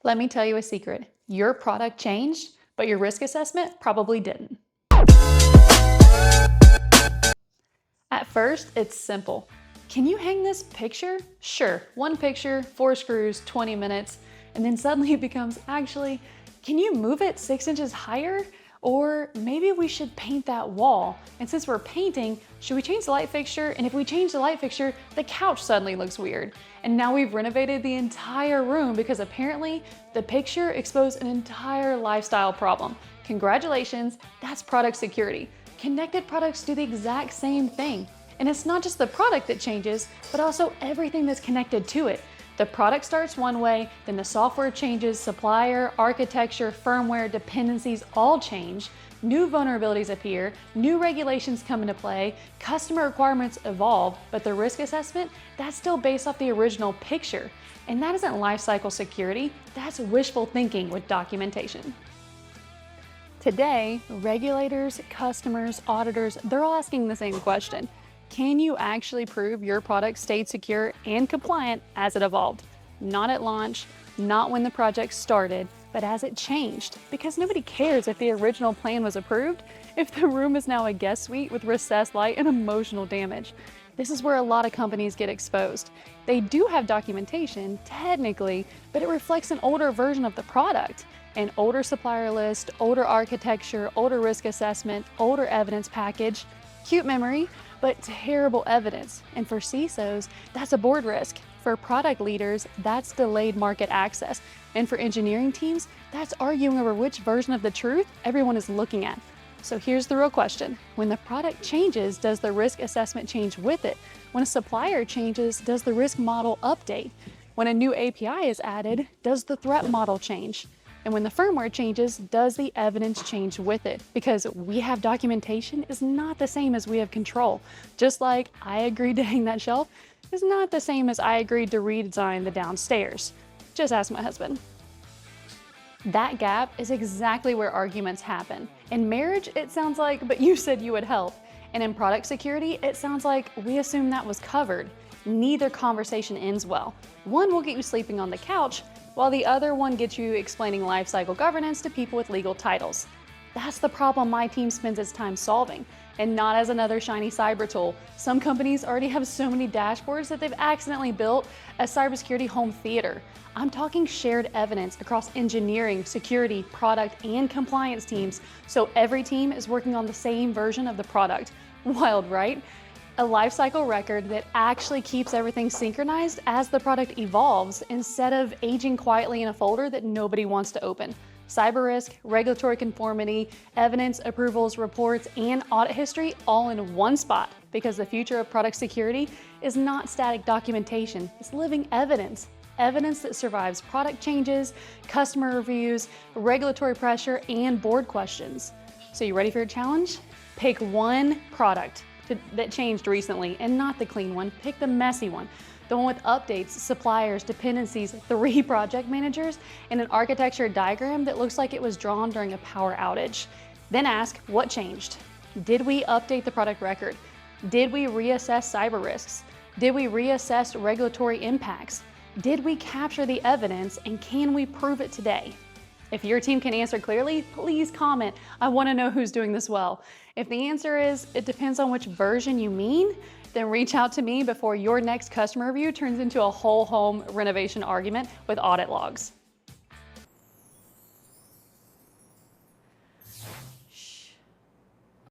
Let me tell you a secret. Your product changed, but your risk assessment probably didn't. At first, it's simple. Can you hang this picture? Sure, one picture, 4 screws, 20 minutes, and then suddenly it becomes, actually, can you move it 6 inches higher? Or maybe we should paint that wall. And since we're painting, should we change the light fixture? And if we change the light fixture, the couch suddenly looks weird. And now we've renovated the entire room because apparently the picture exposed an entire lifestyle problem. Congratulations, that's product security. Connected products do the exact same thing. And it's not just the product that changes, but also everything that's connected to it. The product starts one way, then the software changes, supplier, architecture, firmware, dependencies all change, new vulnerabilities appear, new regulations come into play, customer requirements evolve, but the risk assessment, that's still based off the original picture. And that isn't lifecycle security, that's wishful thinking with documentation. Today, regulators, customers, auditors, they're all asking the same question. Can you actually prove your product stayed secure and compliant as it evolved? Not at launch, not when the project started, but as it changed. Because nobody cares if the original plan was approved, if the room is now a guest suite with recessed light and emotional damage. This is where a lot of companies get exposed. They do have documentation, technically, but it reflects an older version of the product. An older supplier list, older architecture, older risk assessment, older evidence package. Cute memory, but terrible evidence. And for CISOs, that's a board risk. For product leaders, that's delayed market access. And for engineering teams, that's arguing over which version of the truth everyone is looking at. So here's the real question. When the product changes, does the risk assessment change with it? When a supplier changes, does the risk model update? When a new API is added, does the threat model change? And when the firmware changes, does the evidence change with it? Because we have documentation is not the same as we have control. Just like I agreed to hang that shelf is not the same as I agreed to redesign the downstairs. Just ask my husband. That gap is exactly where arguments happen. In marriage, it sounds like, but you said you would help. And in product security, it sounds like we assume that was covered. Neither conversation ends well. One will get you sleeping on the couch, while the other one gets you explaining lifecycle governance to people with legal titles. That's the problem my team spends its time solving, and not as another shiny cyber tool. Some companies already have so many dashboards that they've accidentally built a cybersecurity home theater. I'm talking shared evidence across engineering, security, product, and compliance teams, so every team is working on the same version of the product. Wild, right? A lifecycle record that actually keeps everything synchronized as the product evolves instead of aging quietly in a folder that nobody wants to open. Cyber risk, regulatory conformity, evidence, approvals, reports, and audit history all in one spot, because the future of product security is not static documentation, it's living evidence. Evidence that survives product changes, customer reviews, regulatory pressure, and board questions. So you ready for your challenge? Pick one product that changed recently, and not the clean one. Pick the messy one. The one with updates, suppliers, dependencies, 3 project managers, and an architecture diagram that looks like it was drawn during a power outage. Then ask, what changed? Did we update the product record? Did we reassess cyber risks? Did we reassess regulatory impacts? Did we capture the evidence, and can we prove it today? If your team can answer clearly, please comment. I want to know who's doing this well. If the answer is, it depends on which version you mean, then reach out to me before your next customer review turns into a whole home renovation argument with audit logs.